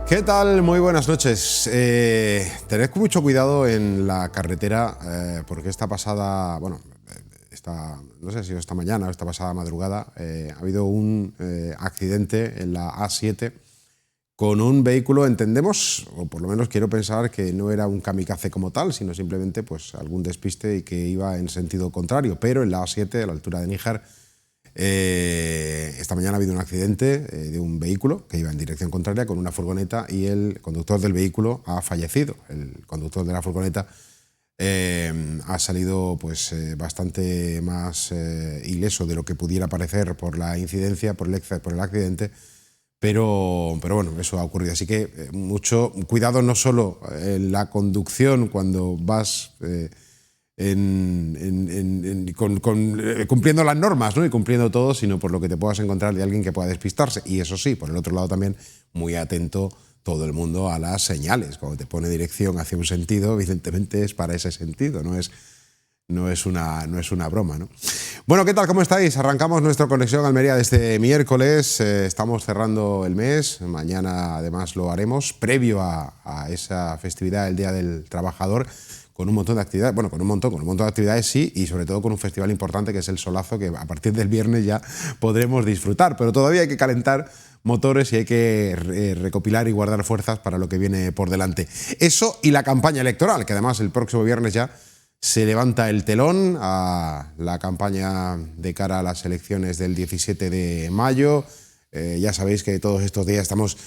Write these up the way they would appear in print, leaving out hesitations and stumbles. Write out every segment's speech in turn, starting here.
¿Qué tal? Muy buenas noches. Tened mucho cuidado en la carretera porque esta pasada, no sé si esta mañana o esta pasada madrugada, ha habido un accidente en la A7 con un vehículo, entendemos, o por lo menos quiero pensar que no era un kamikaze como tal, sino simplemente pues algún despiste y que iba en sentido contrario, pero en la A7, a la altura de Níjar, esta mañana ha habido un accidente de un vehículo que iba en dirección contraria con una furgoneta y el conductor del vehículo ha fallecido. El conductor de la furgoneta ha salido pues bastante más ileso de lo que pudiera parecer por la incidencia, por el accidente, pero bueno, eso ha ocurrido. Así que mucho cuidado no solo en la conducción cuando vas cumpliendo las normas, ¿no? Y cumpliendo todo, sino por lo que te puedas encontrar de alguien que pueda despistarse. Y eso sí, por el otro lado también muy atento todo el mundo a las señales. Cuando te pone dirección hacia un sentido, evidentemente es para ese sentido, no es una broma, ¿no? Bueno, ¿qué tal? ¿Cómo estáis? Arrancamos nuestra conexión Almería de este miércoles. Estamos cerrando el mes. Mañana además lo haremos, previo a esa festividad, el Día del Trabajador, con un montón de actividades, bueno, con un montón de actividades sí, y sobre todo con un festival importante que es el Solazo, que a partir del viernes ya podremos disfrutar, pero todavía hay que calentar motores y hay que recopilar y guardar fuerzas para lo que viene por delante. Eso y la campaña electoral, que además el próximo viernes ya se levanta el telón a la campaña de cara a las elecciones del 17 de mayo. Ya sabéis que todos estos días estamos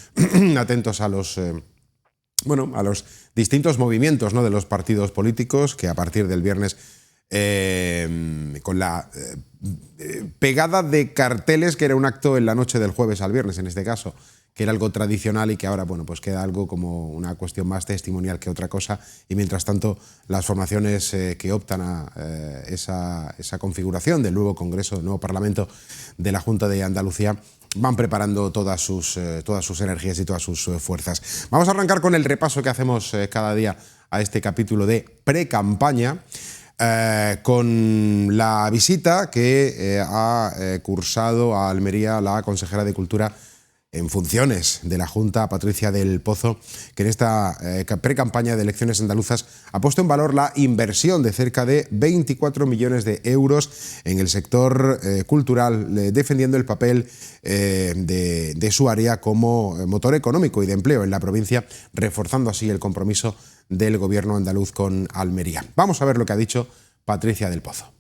atentos a los distintos movimientos, ¿no?, de los partidos políticos, que a partir del viernes, con la pegada de carteles, que era un acto en la noche del jueves al viernes, en este caso, que era algo tradicional y que ahora pues queda algo como una cuestión más testimonial que otra cosa, y mientras tanto las formaciones que optan a esa configuración del nuevo Congreso, del nuevo Parlamento de la Junta de Andalucía, van preparando todas sus energías y todas sus fuerzas. Vamos a arrancar con el repaso que hacemos cada día a este capítulo de pre-campaña, con la visita que ha cursado a Almería la consejera de Cultura en funciones de la Junta, Patricia del Pozo, que en esta pre-campaña de elecciones andaluzas ha puesto en valor la inversión de cerca de 24 millones de euros en el sector cultural, defendiendo el papel de su área como motor económico y de empleo en la provincia, reforzando así el compromiso del gobierno andaluz con Almería. Vamos a ver lo que ha dicho Patricia del Pozo.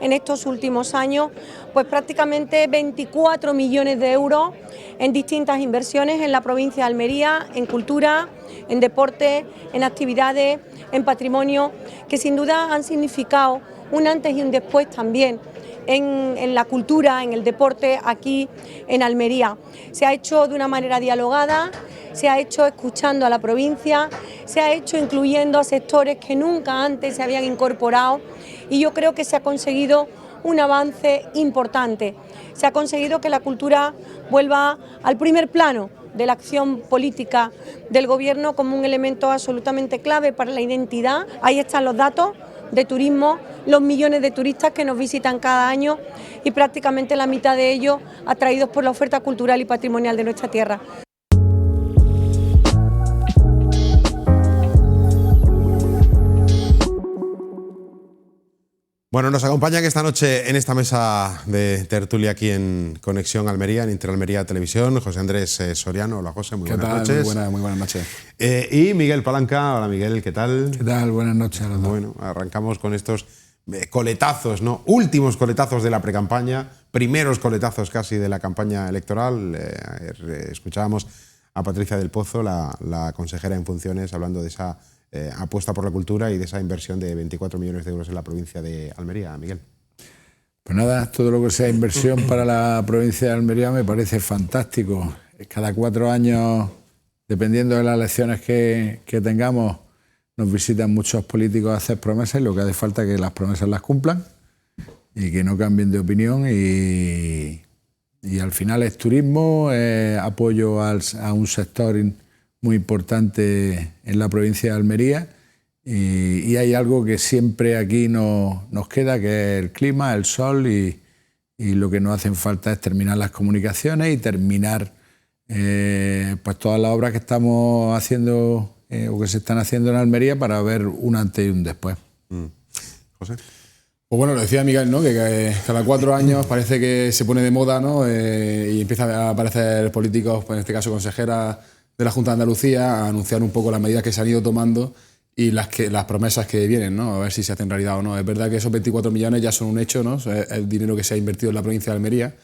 En estos últimos años, pues prácticamente 24 millones de euros en distintas inversiones en la provincia de Almería, en cultura, en deporte, en actividades, en patrimonio, que sin duda han significado un antes y un después también en la cultura, en el deporte aquí en Almería. Se ha hecho de una manera dialogada, se ha hecho escuchando a la provincia, se ha hecho incluyendo a sectores que nunca antes se habían incorporado, y yo creo que se ha conseguido un avance importante. Se ha conseguido que la cultura vuelva al primer plano de la acción política del gobierno como un elemento absolutamente clave para la identidad. Ahí están los datos de turismo, los millones de turistas que nos visitan cada año y prácticamente la mitad de ellos atraídos por la oferta cultural y patrimonial de nuestra tierra. Bueno, nos acompañan esta noche en esta mesa de tertulia aquí en Conexión Almería, en Interalmería Televisión, José Andrés Soriano. Hola, José, muy buenas noches. Muy buenas noches. Y Miguel Palanca. Hola, Miguel, ¿qué tal? ¿Qué tal? Buenas noches a los dos. Bueno, arrancamos con estos coletazos, ¿no? Últimos coletazos de la precampaña, primeros coletazos casi de la campaña electoral. Escuchábamos a Patricia del Pozo, la consejera en funciones, hablando de esa apuesta por la cultura y de esa inversión de 24 millones de euros en la provincia de Almería. Miguel. Pues nada, todo lo que sea inversión para la provincia de Almería me parece fantástico. Cada 4 años, dependiendo de las elecciones que tengamos, nos visitan muchos políticos a hacer promesas, y lo que hace falta es que las promesas las cumplan y que no cambien de opinión, y al final es turismo, apoyo a un sector muy importante en la provincia de Almería, y hay algo que siempre aquí nos queda, que es el clima, el sol, y lo que nos hacen falta es terminar las comunicaciones y terminar pues todas las obras que estamos haciendo o que se están haciendo en Almería para ver un antes y un después. José. Pues bueno, lo decía Miguel, ¿no? Que cada 4 años parece que se pone de moda, ¿no? Y empiezan a aparecer políticos, pues en este caso consejeras de la Junta de Andalucía, a anunciar un poco las medidas que se han ido tomando y las promesas que vienen, ¿no? A ver si se hacen realidad o no. Es verdad que esos 24 millones ya son un hecho, ¿no? O sea, es el dinero que se ha invertido en la provincia de Almería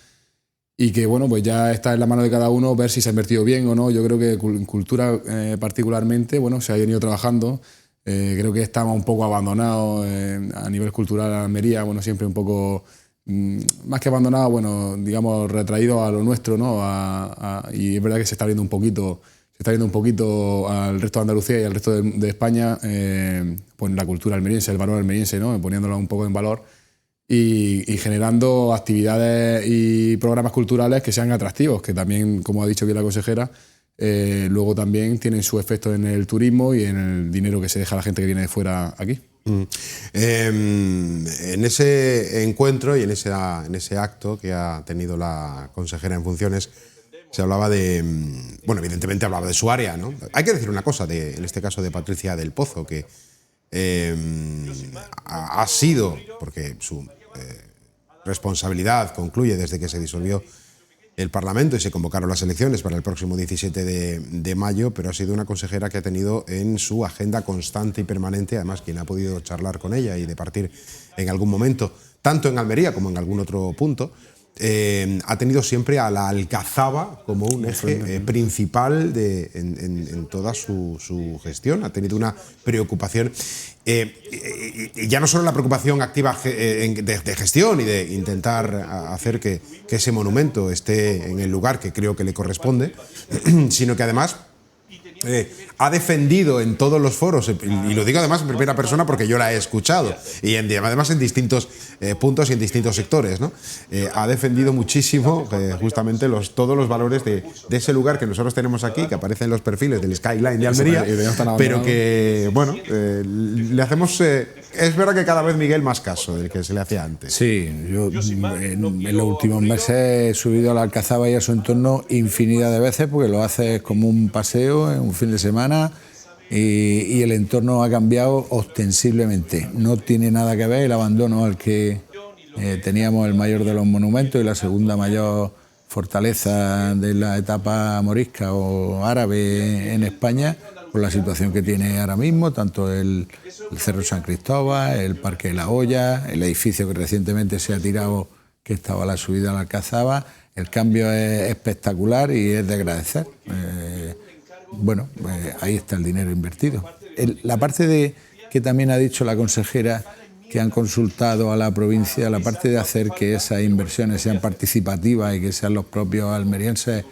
y que, bueno, pues ya está en la mano de cada uno ver si se ha invertido bien o no. Yo creo que en cultura particularmente, bueno, se ha venido trabajando. Creo que estamos un poco abandonados a nivel cultural en Almería, bueno, siempre un poco, más que abandonados, bueno, digamos, retraídos a lo nuestro, ¿no? Y es verdad que se está viendo un poquito al resto de Andalucía y al resto de España, pues la cultura almeriense, el valor almeriense, ¿no? Poniéndolo un poco en valor y generando actividades y programas culturales que sean atractivos, que también, como ha dicho aquí la consejera, luego también tienen su efecto en el turismo y en el dinero que se deja a la gente que viene de fuera aquí. En ese encuentro y en ese acto que ha tenido la consejera en funciones, se hablaba de, bueno, evidentemente hablaba de su área, ¿no? Hay que decir una cosa, en este caso de Patricia del Pozo, que ha sido, porque su responsabilidad concluye desde que se disolvió el Parlamento y se convocaron las elecciones para el próximo 17 de mayo, pero ha sido una consejera que ha tenido en su agenda constante y permanente, además quien ha podido charlar con ella y departir en algún momento, tanto en Almería como en algún otro punto, ha tenido siempre a la Alcazaba como un eje principal en toda su gestión. Ha tenido una preocupación, ya no solo la preocupación activa de gestión y de intentar hacer que ese monumento esté en el lugar que creo que le corresponde, sino que además ha defendido en todos los foros, y lo digo además en primera persona porque yo la he escuchado, y además en distintos puntos y en distintos sectores, ¿no? Ha defendido muchísimo justamente todos los valores de ese lugar que nosotros tenemos aquí, que aparece en los perfiles del Skyline de Almería, pero que, bueno, le hacemos... es verdad que cada vez, Miguel, más caso del que se le hacía antes. Sí, yo en los últimos meses he subido a la Alcazaba y a su entorno infinidad de veces porque lo haces como un paseo en un fin de semana y el entorno ha cambiado ostensiblemente. No tiene nada que ver el abandono al que teníamos el mayor de los monumentos y la segunda mayor fortaleza de la etapa morisca o árabe en España, por la situación que tiene ahora mismo, tanto el Cerro San Cristóbal, el Parque de la Hoya, el edificio que recientemente se ha tirado, que estaba a la subida a la Alcazaba. El cambio es espectacular y es de agradecer. Bueno, ahí está el dinero invertido. La parte que también ha dicho la consejera, que han consultado a la provincia, la parte de hacer que esas inversiones sean participativas y que sean los propios almerienses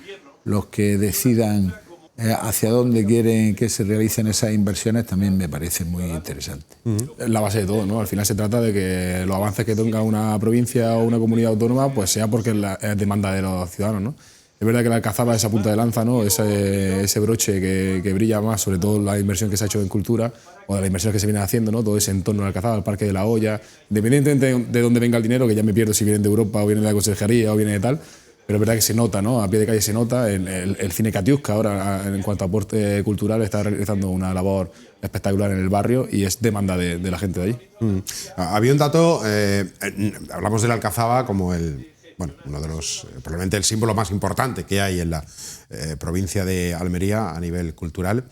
los que decidan hacia dónde quieren que se realicen esas inversiones, también me parece muy interesante. Es la base de todo, ¿no? Al final se trata de que los avances que tenga una provincia o una comunidad autónoma pues sea porque es demanda de los ciudadanos, ¿no? Es verdad que la Alcazaba es esa punta de lanza, ¿no? Ese broche que brilla más, sobre todo la inversión que se ha hecho en cultura o de la inversión que se viene haciendo, ¿no? Todo ese entorno de la Alcazaba, el Parque de la Hoya, independientemente de dónde venga el dinero, que ya me pierdo si viene de Europa o viene de la consejería o viene de tal, pero es verdad que se nota, ¿no? A pie de calle se nota. El Cine Katiuska ahora, en cuanto a aporte cultural, está realizando una labor espectacular en el barrio y es demanda de la gente de allí. Había un dato, hablamos de la Alcazaba como uno de los, probablemente el símbolo más importante que hay en la provincia de Almería a nivel cultural,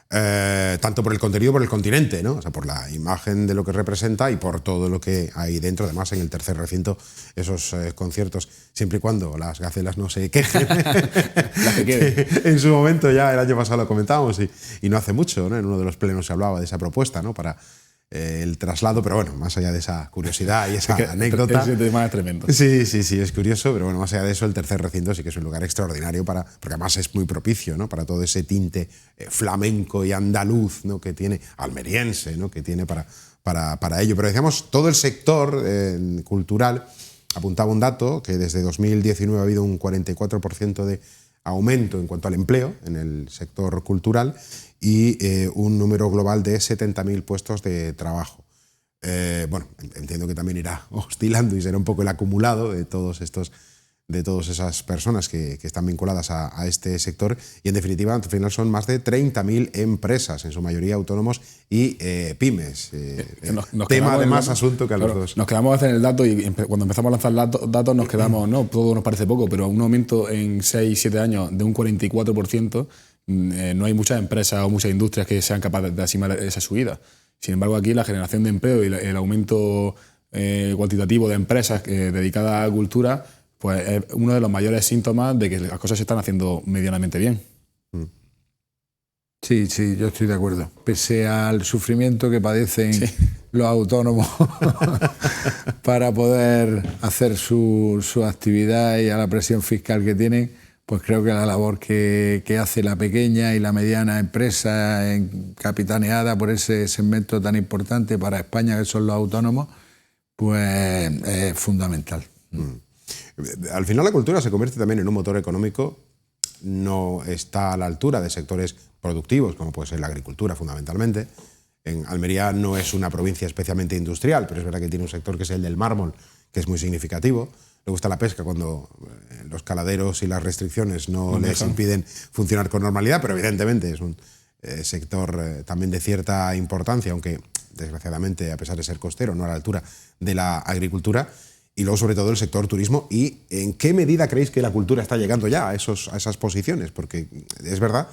tanto por el contenido, por el continente, ¿no? O sea, por la imagen de lo que representa y por todo lo que hay dentro. Además, en el tercer recinto, esos conciertos, siempre y cuando las gacelas no se quejen, en su momento, ya el año pasado lo comentábamos y no hace mucho, ¿no? En uno de los plenos se hablaba de esa propuesta, ¿no? Para el traslado, pero bueno, más allá de esa curiosidad y esa anécdota. Ese tema es tremendo. Sí, es curioso, pero bueno, más allá de eso, el tercer recinto sí que es un lugar extraordinario porque además es muy propicio, ¿no? Para todo ese tinte flamenco y andaluz, ¿no? Que tiene, almeriense, ¿no? Que tiene para ello. Pero decíamos, todo el sector cultural apuntaba un dato que desde 2019 ha habido un 44% de aumento en cuanto al empleo en el sector cultural y un número global de 70.000 puestos de trabajo. Bueno, entiendo que también irá oscilando y será un poco el acumulado de todos estos de todas esas personas que están vinculadas a este sector y, en definitiva, al final son más de 30.000 empresas, en su mayoría autónomos y pymes. Tema, además, asunto que a los dos. Nos quedamos a hacer el dato y cuando empezamos a lanzar datos nos quedamos, no, todo nos parece poco, pero un aumento en 6-7 años de un 44%, no hay muchas empresas o muchas industrias que sean capaces de asimilar esa subida. Sin embargo, aquí la generación de empleo y el aumento cuantitativo de empresas dedicadas a la cultura pues es uno de los mayores síntomas de que las cosas se están haciendo medianamente bien. Sí, yo estoy de acuerdo. Pese al sufrimiento que padecen los autónomos para poder hacer su actividad y a la presión fiscal que tienen, pues creo que la labor que hace la pequeña y la mediana empresa, capitaneada por ese segmento tan importante para España que son los autónomos, pues es fundamental. Al final la cultura se convierte también en un motor económico, no está a la altura de sectores productivos, como puede ser la agricultura fundamentalmente. En Almería no es una provincia especialmente industrial, pero es verdad que tiene un sector que es el del mármol, que es muy significativo. Le gusta la pesca cuando los caladeros y las restricciones no les impiden funcionar con normalidad, pero evidentemente es un sector también de cierta importancia, aunque desgraciadamente, a pesar de ser costero, no a la altura de la agricultura. Y luego, sobre todo, el sector turismo. ¿Y en qué medida creéis que la cultura está llegando ya a esas posiciones? Porque es verdad,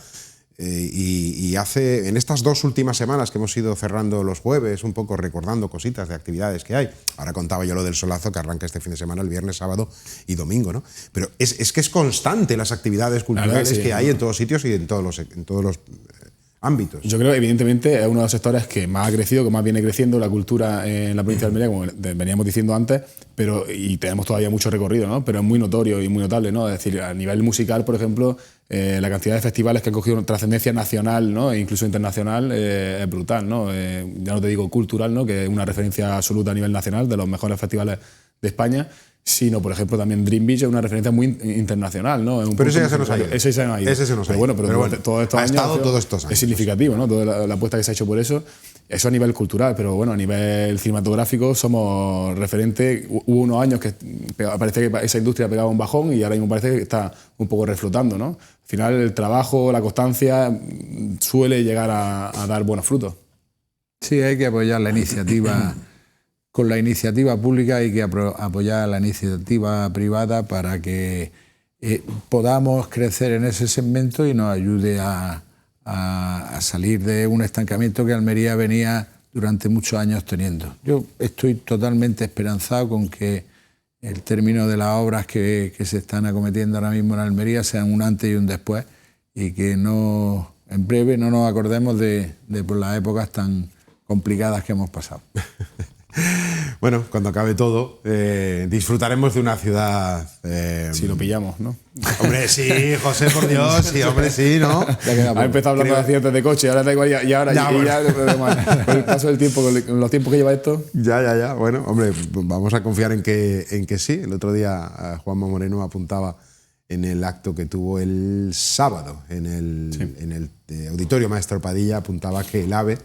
y en estas 2 últimas semanas que hemos ido cerrando los jueves, un poco recordando cositas de actividades que hay. Ahora contaba yo lo del solazo que arranca este fin de semana, el viernes, sábado y domingo, ¿no? Pero es que es constante las actividades culturales que hay en todos sitios y en todos los ámbitos. Yo creo que evidentemente es uno de los sectores que más ha crecido, que más viene creciendo la cultura en la provincia de Almería, como veníamos diciendo antes, y tenemos todavía mucho recorrido, ¿no? Pero es muy notorio y muy notable, ¿no? Es decir, a nivel musical, por ejemplo, la cantidad de festivales que han cogido trascendencia nacional, ¿no? E incluso internacional, es brutal, ¿no? Ya no te digo cultural, ¿no? Que es una referencia absoluta a nivel nacional, de los mejores festivales de España, sino, por ejemplo, también Dream Beach es una referencia muy internacional, ¿no? Pero ese ya se nos ha ido. Ese se nos ha ido. Ese se nos ha ido. Pero bueno, todos estos ha años, estado todos estos años. Es significativo, ¿no? Toda la apuesta que se ha hecho por eso. Eso a nivel cultural, pero bueno, a nivel cinematográfico somos referentes. Hubo unos años que parece que esa industria pegaba un bajón y ahora mismo parece que está un poco reflotando, ¿no? Al final el trabajo, la constancia suele llegar a dar buenos frutos. Sí, hay que apoyar la iniciativa. Con la iniciativa pública hay que apoyar la iniciativa privada para que podamos crecer en ese segmento y nos ayude a salir de un estancamiento que Almería venía durante muchos años teniendo. Yo estoy totalmente esperanzado con que el término de las obras que se están acometiendo ahora mismo en Almería sean un antes y un después y que en breve no nos acordemos de por las épocas tan complicadas que hemos pasado. Bueno, cuando acabe todo, disfrutaremos de una ciudad... si lo pillamos, ¿no? Hombre, sí, José, por Dios, sí, hombre, sí, ¿no? Ha empezado hablando de accidentes de coche, ahora da igual, y ahora con el paso del tiempo, con los tiempos que lleva esto... Ya, bueno, hombre, vamos a confiar en que sí. El otro día Juanma Moreno apuntaba en el acto que tuvo el sábado en el Auditorio Maestro Padilla, apuntaba que el AVE...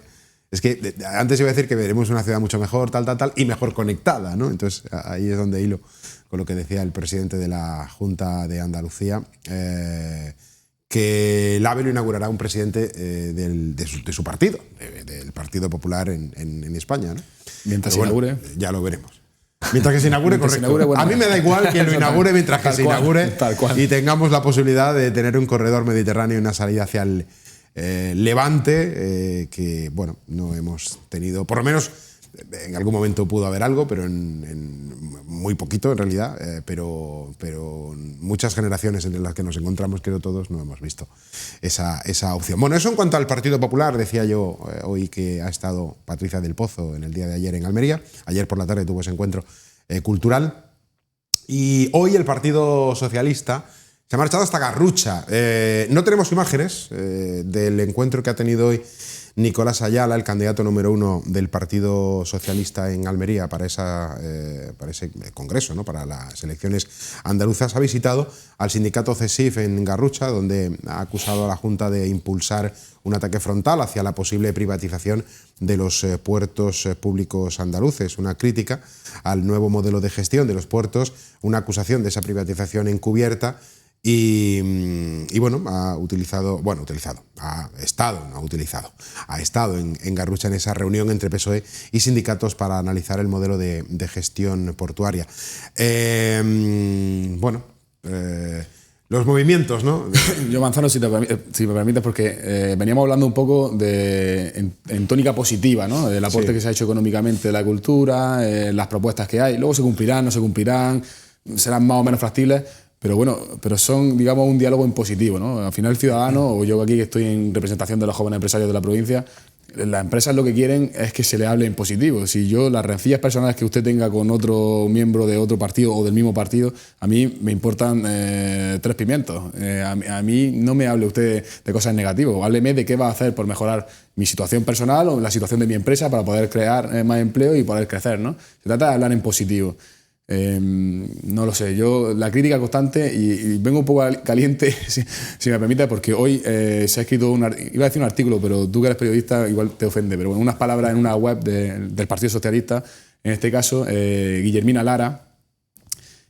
Es que antes iba a decir que veremos una ciudad mucho mejor, tal, y mejor conectada, ¿no? Entonces ahí es donde hilo con lo que decía el presidente de la Junta de Andalucía, que el AVE lo inaugurará un presidente de su partido, del Partido Popular en España, ¿no? Mientras se inaugure. Ya lo veremos. Mientras que se inaugure, correcto. Bueno, a mí me da igual que lo inaugure mientras que se inaugure y tengamos la posibilidad de tener un corredor mediterráneo y una salida hacia el Levante, que bueno, no hemos tenido, por lo menos en algún momento pudo haber algo, pero en muy poquito en realidad, pero muchas generaciones entre las que nos encontramos, creo todos, no hemos visto esa opción. Bueno, eso en cuanto al Partido Popular. Decía yo hoy que ha estado Patricia del Pozo en el día de ayer en Almería. Ayer por la tarde tuvo ese encuentro cultural. Y hoy el Partido Socialista se ha marchado hasta Garrucha. No tenemos imágenes del encuentro que ha tenido hoy Nicolás Ayala, el candidato número 1 del Partido Socialista en Almería para ese congreso, ¿no?, para las elecciones andaluzas, ha visitado al sindicato CESIF en Garrucha, donde ha acusado a la Junta de impulsar un ataque frontal hacia la posible privatización de los puertos públicos andaluces, una crítica al nuevo modelo de gestión de los puertos, una acusación de esa privatización encubierta. Y bueno, ha estado en Garrucha en esa reunión entre PSOE y sindicatos para analizar el modelo de gestión portuaria. Los movimientos, ¿no? Yo, Manzano, si me permites, porque veníamos hablando un poco en tónica positiva, ¿no?, del aporte que se ha hecho económicamente de la cultura, las propuestas que hay. Luego se cumplirán, no se cumplirán, serán más o menos factibles. Pero bueno, son, digamos, un diálogo en positivo, ¿no? Al final el ciudadano, o yo aquí que estoy en representación de los jóvenes empresarios de la provincia, las empresas lo que quieren es que se le hable en positivo. Si yo, las rencillas personales que usted tenga con otro miembro de otro partido o del mismo partido, a mí me importan 3 pimientos. A mí no me hable usted de cosas negativas, hábleme de qué va a hacer por mejorar mi situación personal o la situación de mi empresa para poder crear más empleo y poder crecer, ¿no? Se trata de hablar en positivo. No lo sé, yo la crítica constante y vengo un poco caliente, si me permite, porque hoy se ha escrito iba a decir un artículo, pero tú que eres periodista igual te ofende, pero bueno, unas palabras en una web del Partido Socialista, en este caso Guillermina Lara,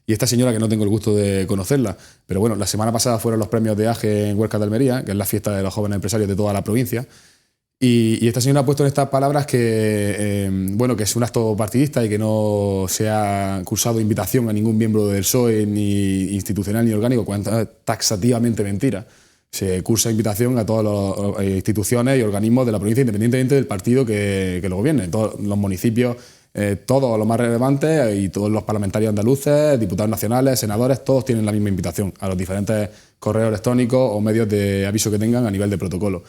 y esta señora que no tengo el gusto de conocerla, pero bueno, la semana pasada fueron los premios de AGE en Huerca de Almería, que es la fiesta de los jóvenes empresarios de toda la provincia. Y esta señora ha puesto en estas palabras que es un acto partidista y que no se ha cursado invitación a ningún miembro del PSOE, ni institucional ni orgánico, cuando es taxativamente mentira. Se cursa invitación a todas las instituciones y organismos de la provincia, independientemente del partido que lo gobierne. Todos los municipios, todos los más relevantes, y todos los parlamentarios andaluces, diputados nacionales, senadores, todos tienen la misma invitación a los diferentes correos electrónicos o medios de aviso que tengan a nivel de protocolo.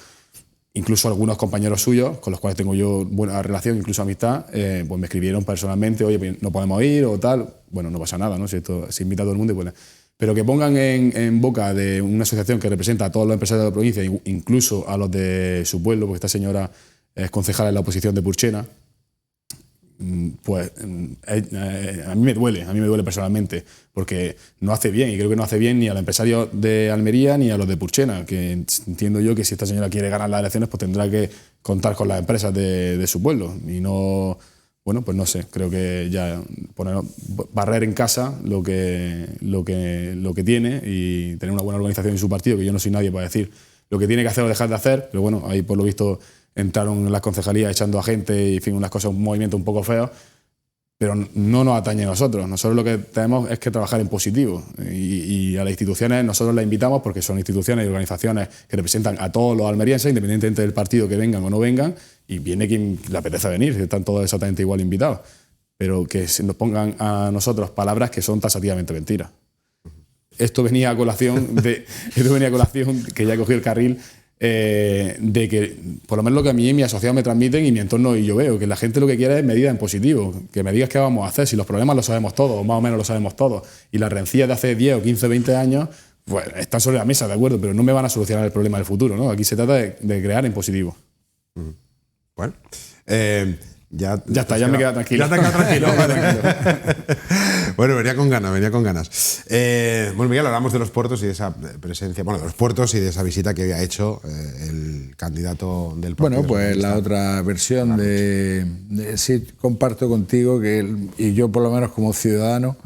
Incluso algunos compañeros suyos, con los cuales tengo yo buena relación, incluso amistad, pues me escribieron personalmente, oye, no podemos ir o tal. Bueno, no pasa nada, ¿no? Si esto se invita a todo el mundo, pues, pero que pongan en boca de una asociación que representa a todos los empresarios de la provincia, incluso a los de su pueblo, porque esta señora es concejala en la oposición de Purchena, pues a mí me duele personalmente, porque no hace bien, y creo que no hace bien ni a los empresarios de Almería ni a los de Purchena, que entiendo yo que si esta señora quiere ganar las elecciones, pues tendrá que contar con las empresas de su pueblo, y no, bueno, pues no sé, creo que ya barrer en casa lo que tiene y tener una buena organización en su partido, que yo no soy nadie para decir lo que tiene que hacer o dejar de hacer, pero bueno, ahí por lo visto entraron en las concejalías echando a gente y, en fin, unas cosas, un movimiento un poco feo, pero no nos atañe a nosotros. Nosotros lo que tenemos es que trabajar en positivo, y a las instituciones nosotros las invitamos porque son instituciones y organizaciones que representan a todos los almerienses, independientemente del partido que vengan o no vengan, y viene quien le apetece venir, están todos exactamente igual invitados, pero que nos pongan a nosotros palabras que son taxativamente mentiras. Esto venía a colación, que ya cogí el carril, de que, por lo menos lo que a mí y mi asociado me transmiten y mi entorno y yo veo, que la gente lo que quiere es medidas en positivo, que me digas qué vamos a hacer, si los problemas los sabemos todos, o más o menos los sabemos todos, y las rencillas de hace 10 o 15 o 20 años, pues están sobre la mesa, de acuerdo, pero no me van a solucionar el problema del futuro, ¿no? Aquí se trata de crear en positivo. Bueno, ya está, ya me queda tranquilo. Ya te queda tranquilo. Bueno, venía con ganas. Bueno, Miguel, hablamos de los puertos y de esa presencia, de los puertos y de esa visita que había hecho el candidato del partido. Bueno, pues la otra versión sí comparto contigo y yo por lo menos como ciudadano,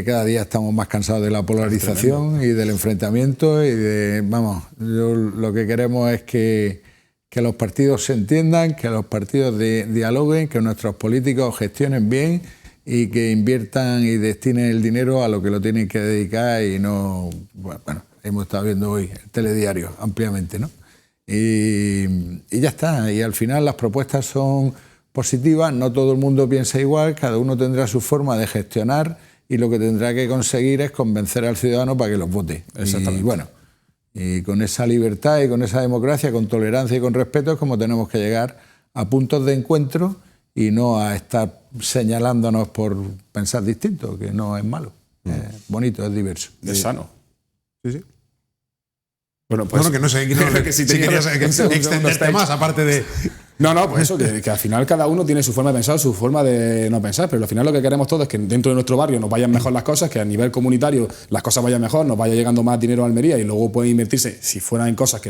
cada día estamos más cansados de la polarización y del enfrentamiento yo lo que queremos es que los partidos se entiendan, que los partidos dialoguen, que nuestros políticos gestionen bien y que inviertan y destinen el dinero a lo que lo tienen que dedicar y no... Bueno, hemos estado viendo hoy el telediario ampliamente, ¿no? Y ya está. Y al final las propuestas son positivas, no todo el mundo piensa igual, cada uno tendrá su forma de gestionar y lo que tendrá que conseguir es convencer al ciudadano para que los vote. Exactamente. Y bueno, y con esa libertad y con esa democracia, con tolerancia y con respeto es como tenemos que llegar a puntos de encuentro y no a estar señalándonos por pensar distinto, que no es malo. Es bonito, es diverso. Es sano. Sí. Bueno, pues, bueno, que no sé, que si querías extenderte más, aparte de... No, pues eso, que al final cada uno tiene su forma de pensar, su forma de no pensar, pero al final lo que queremos todos es que dentro de nuestro barrio nos vayan mejor las cosas, que a nivel comunitario las cosas vayan mejor, nos vaya llegando más dinero a Almería y luego puede invertirse, si fueran en cosas que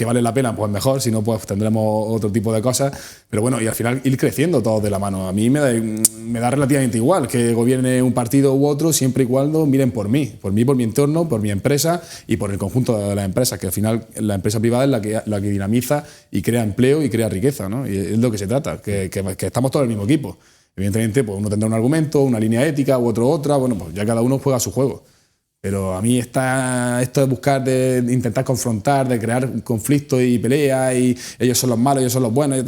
valen la pena, pues mejor, si no, pues tendremos otro tipo de cosas, pero bueno, y al final ir creciendo todos de la mano. A mí me da relativamente igual que gobierne un partido u otro, siempre y cuando miren por mí, por mi entorno, por mi empresa y por el conjunto de las empresas, que al final la empresa privada es la que dinamiza y crea empleo y crea riqueza, ¿no? Y es lo que se trata, que estamos todos en el mismo equipo. Evidentemente, pues uno tendrá un argumento, una línea ética, u otro otra, bueno, pues ya cada uno juega su juego. Pero a mí esto de buscar, de intentar confrontar, de crear conflictos y peleas, y ellos son los malos, ellos son los buenos,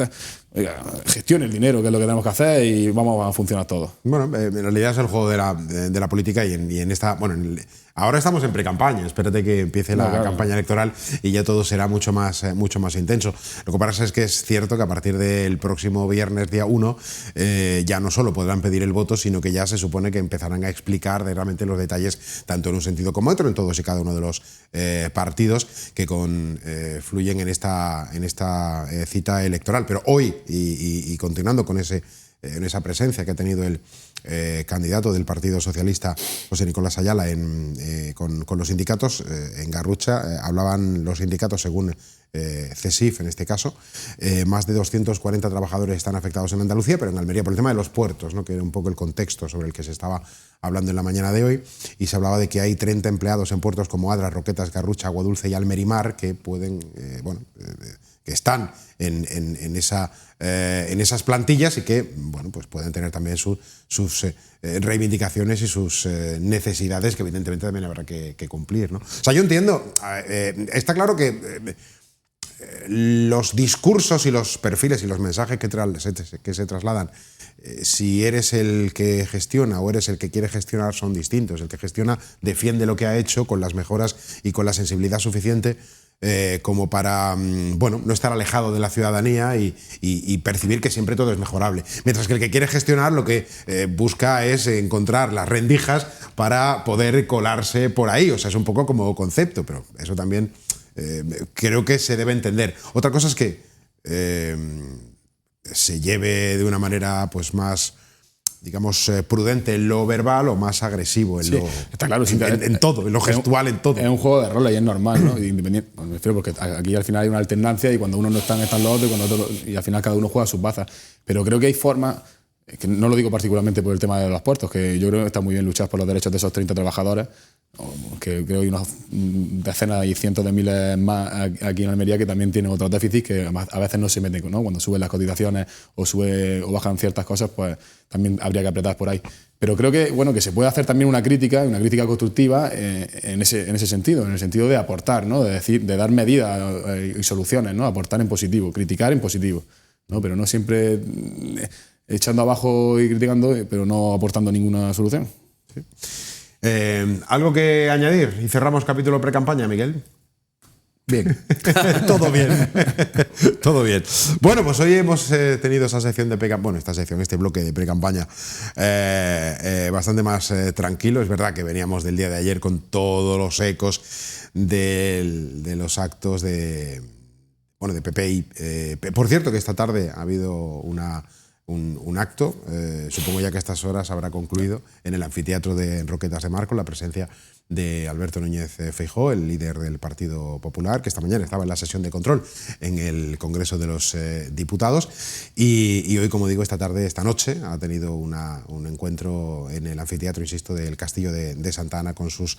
oiga, gestione el dinero, que es lo que tenemos que hacer, y vamos a funcionar todos. Bueno, en realidad es el juego de la política y en esta... Bueno, ahora estamos en precampaña, espérate que empiece la campaña electoral y ya todo será mucho más intenso. Lo que pasa es que es cierto que a partir del próximo viernes, día 1, ya no solo podrán pedir el voto, sino que ya se supone que empezarán a explicar realmente los detalles, tanto en un sentido como otro, en todos y cada uno de los partidos que fluyen en esta cita electoral. Pero hoy, y continuando con en esa presencia que ha tenido el candidato del Partido Socialista, José Nicolás Ayala, con los sindicatos, en Garrucha hablaban los sindicatos, según CESIF en este caso, más de 240 trabajadores están afectados en Andalucía, pero en Almería por el tema de los puertos, ¿no? Que era un poco el contexto sobre el que se estaba hablando en la mañana de hoy, y se hablaba de que hay 30 empleados en puertos como Adra, Roquetas, Garrucha, Aguadulce y Almerimar que pueden, que están en esas plantillas y que, bueno, pues pueden tener también sus reivindicaciones y sus necesidades, que evidentemente también habrá que cumplir, ¿no? O sea, yo entiendo, está claro que los discursos y los perfiles y los mensajes que se trasladan, si eres el que gestiona o eres el que quiere gestionar, son distintos. El que gestiona defiende lo que ha hecho con las mejoras y con la sensibilidad suficiente como para no estar alejado de la ciudadanía y percibir que siempre todo es mejorable. Mientras que el que quiere gestionar lo que busca es encontrar las rendijas para poder colarse por ahí. O sea, es un poco como concepto, pero eso también creo que se debe entender. Otra cosa es que se lleve de una manera pues más, digamos, prudente en lo verbal o más agresivo en está claro, en todo, en lo gestual, en todo. Es un juego de roles y es normal, ¿no? Independiente, me refiero porque aquí al final hay una alternancia y cuando uno no está, están los otros y al final cada uno juega sus bazas. Pero creo que hay formas, que no lo digo particularmente por el tema de los puertos, que yo creo que está muy bien luchar por los derechos de esos 30 trabajadores, que creo que hay unas decenas y cientos de miles más aquí en Almería que también tienen otros déficits que a veces no se meten, ¿no? Cuando suben las cotizaciones o bajan ciertas cosas, pues también habría que apretar por ahí. Pero creo que, bueno, que se puede hacer también una crítica constructiva en ese sentido, en el sentido de aportar, ¿no? De dar medidas y soluciones, ¿no? Aportar en positivo, criticar en positivo, ¿no? Pero no siempre echando abajo y criticando, pero no aportando ninguna solución. Sí. ¿Algo que añadir? Y cerramos capítulo pre-campaña, Miguel. Bien. Todo bien. Todo bien. Bueno, pues hoy hemos tenido esa sección de este bloque de pre-campaña bastante más tranquilo. Es verdad que veníamos del día de ayer con todos los ecos de los actos de PP. Por cierto, que esta tarde ha habido un acto, supongo ya que a estas horas habrá concluido, en el anfiteatro de Roquetas de Mar, con la presencia de Alberto Núñez Feijóo, el líder del Partido Popular, que esta mañana estaba en la sesión de control en el Congreso de los Diputados, y hoy, como digo, esta noche ha tenido un encuentro en el anfiteatro, insisto, del Castillo de Santa Ana con sus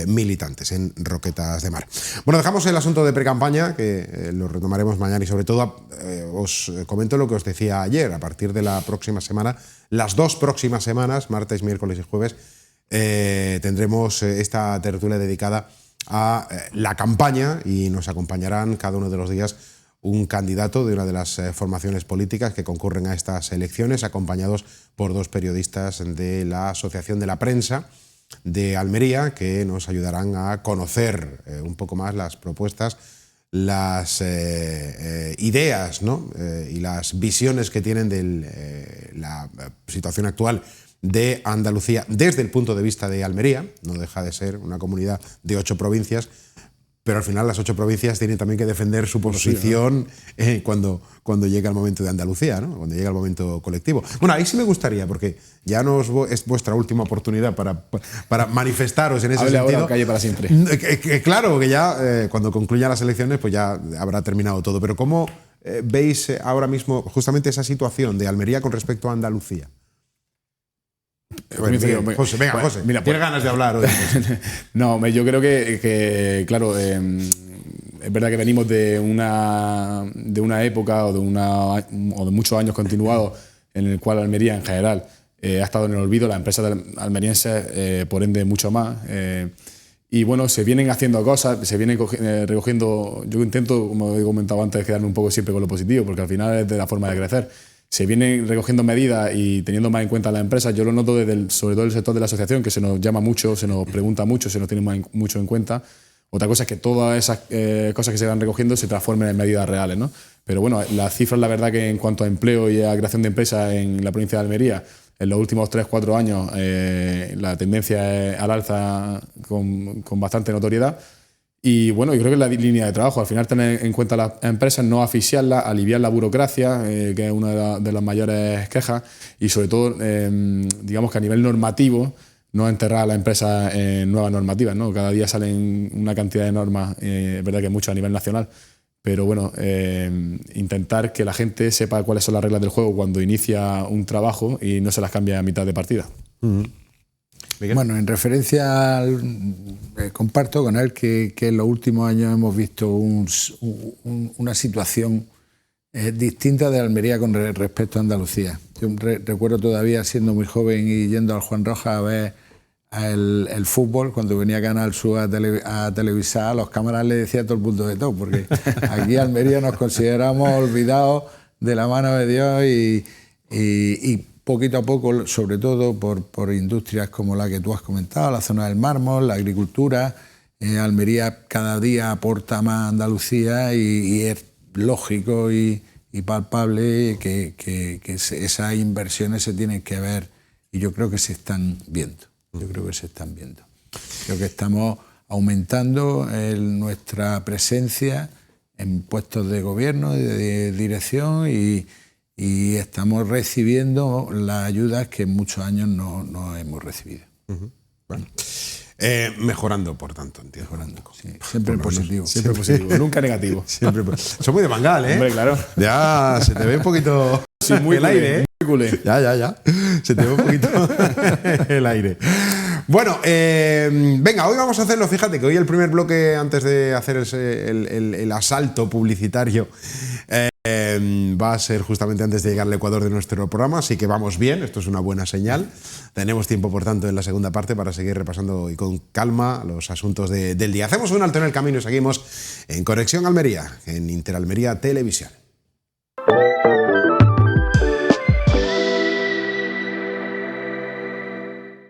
militantes en Roquetas de Mar. Bueno, dejamos el asunto de precampaña, que lo retomaremos mañana, y sobre todo os comento lo que os decía ayer. A partir de la próxima semana, las 2 próximas semanas, martes, miércoles y jueves, tendremos esta tertulia dedicada a la campaña, y nos acompañarán cada uno de los días un candidato de una de las formaciones políticas que concurren a estas elecciones, acompañados por 2 periodistas de la Asociación de la Prensa de Almería, que nos ayudarán a conocer un poco más las propuestas, las ideas, ¿no? Y las visiones que tienen de la situación actual de Andalucía desde el punto de vista de Almería. No deja de ser una comunidad de 8 provincias, pero al final las 8 provincias tienen también que defender su posición cuando llega el momento de Andalucía, ¿no? Cuando llega el momento colectivo. Bueno, ahí sí me gustaría, porque ya es vuestra última oportunidad para manifestaros en ese Hable sentido. ahora o calle para siempre. Claro, que ya cuando concluyan las elecciones pues ya habrá terminado todo, pero ¿cómo veis ahora mismo justamente esa situación de Almería con respecto a Andalucía? Bueno, José, venga, José, mira, tienes ganas de hablar hoy. No, yo creo que claro, es verdad que venimos de una época o de muchos años continuados en el cual Almería en general ha estado en el olvido, las empresas almerienses por ende mucho más. Y bueno, se vienen haciendo cosas, se vienen recogiendo. Yo intento, como he comentado antes, quedarme un poco siempre con lo positivo, porque al final es de la forma de crecer. Se vienen recogiendo medidas y teniendo más en cuenta las empresas. Yo lo noto sobre todo el sector de la asociación, que se nos llama mucho, se nos pregunta mucho, se nos tiene mucho en cuenta. Otra cosa es que todas esas cosas que se van recogiendo se transformen en medidas reales, ¿no? Pero bueno, las cifras, la verdad que en cuanto a empleo y a creación de empresas en la provincia de Almería, en los últimos 3-4 años la tendencia es al alza con bastante notoriedad. Y bueno, yo creo que es la línea de trabajo. Al final tener en cuenta las empresas, no asfixiarlas, aliviar la burocracia, que es una de las mayores quejas, y sobre todo, digamos que a nivel normativo, no enterrar a las empresas en nuevas normativas, ¿no? Cada día salen una cantidad de normas, es verdad que mucho a nivel nacional, pero bueno, intentar que la gente sepa cuáles son las reglas del juego cuando inicia un trabajo y no se las cambie a mitad de partida. Bueno, en referencia comparto con él que en los últimos años hemos visto una situación distinta de Almería con respecto a Andalucía. Yo recuerdo todavía siendo muy joven y yendo al Juan Rojas a ver el fútbol, cuando venía Canal Sur a televisar, a los cámaras le decía a todo el mundo de todo, porque aquí en Almería nos consideramos olvidados de la mano de Dios y poquito a poco, sobre todo por industrias como la que tú has comentado, la zona del mármol, la agricultura. Almería cada día aporta más a Andalucía y es lógico y palpable que esas inversiones se tienen que ver, y yo creo que se están viendo. Creo que estamos aumentando nuestra presencia en puestos de gobierno, de dirección, y estamos recibiendo las ayudas que en muchos años no hemos recibido. Bueno. Mejorando, por tanto, entiendo. Sí, siempre positivo. Siempre positivo, nunca negativo. Siempre. Son muy de Mangal, ¿eh? Hombre, claro. Ya, se te ve un poquito muy el aire, ¿eh? Muy culé. Ya. Se te ve un poquito el aire. Bueno, venga, hoy vamos a hacerlo. Fíjate que hoy el primer bloque, antes de hacer el asalto publicitario, va a ser justamente antes de llegar al Ecuador de nuestro programa, así que vamos bien, esto es una buena señal. Tenemos tiempo, por tanto, en la segunda parte para seguir repasando y con calma los asuntos del día. Hacemos un alto en el camino y seguimos en Conexión Almería, en Interalmería Televisión.